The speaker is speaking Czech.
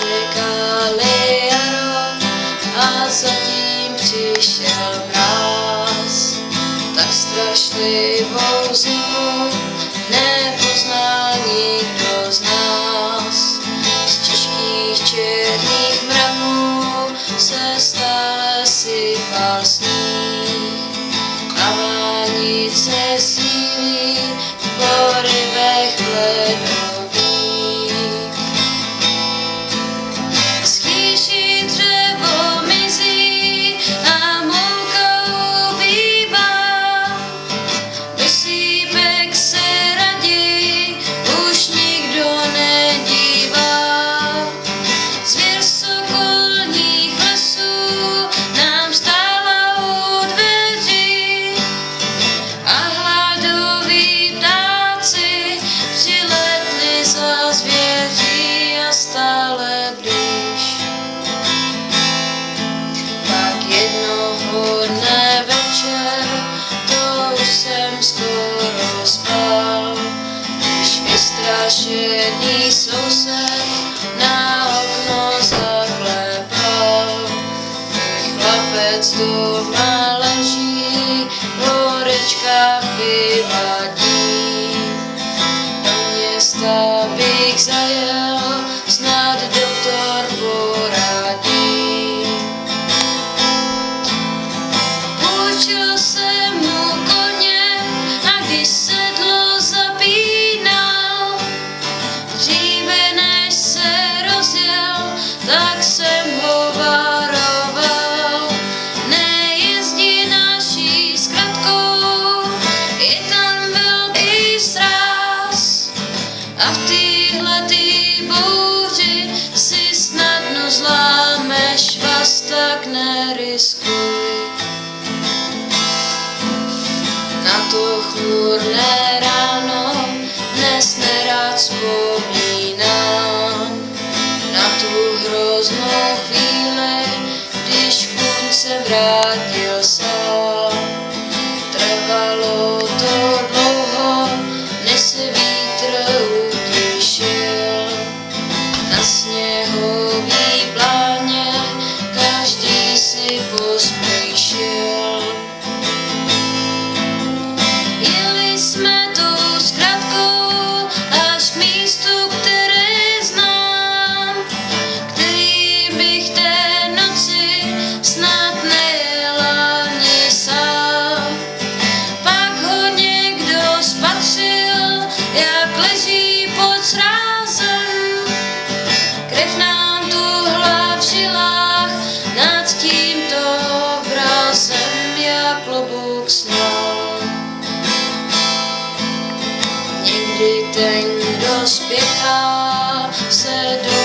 čekali jaro a zatím přišel mráz. Tak strašlivou zimu nepoznal nikdo z nás. Z těžkých černých mraků se stále sypal sníh a vánice sílí v porivech ledových. Schýší dřevo mizí a mouka ubývá, do sípek se raději už nikdo nedívá. Zvěř sokolních lesů nám stála u dveří a hladoví ptáci přiletli za zvěří a stále blíž. Pak jednoho dne večer, to už jsem skoro spal, když vystrašený soused na okno zaklepal. Můj chlapec doma leží, v horečkách vyvadí. Do města bych zajel, snad doktor poradí. Půjčil jsem mu koně a když sedlo zapínal, dříve než se rozjel, tak jsem ho varoval. Nejezdi naší zkratkou, je tam velký sráz a v téhletý bouři si snadno zlámeš vás, tak neriskuj. Na to chmurné ráno dnes nerád vzpomínám, na tu hroznou chvíli, když kůň se vrátil sám. Trvalo to dlouho, než se vítr utišil. Na sněhový pláně každý si pospíšil. Jeli jsme tou zkratkou až k místu, které znám, který bych té noci snad nejel ani sám. Pak ho někdo spatřil, jak leží pod srázem, krev nám tuhla v žilách nad tímto obrazem, jak klobouk snal. Někdy ten, kdo spěchá, se do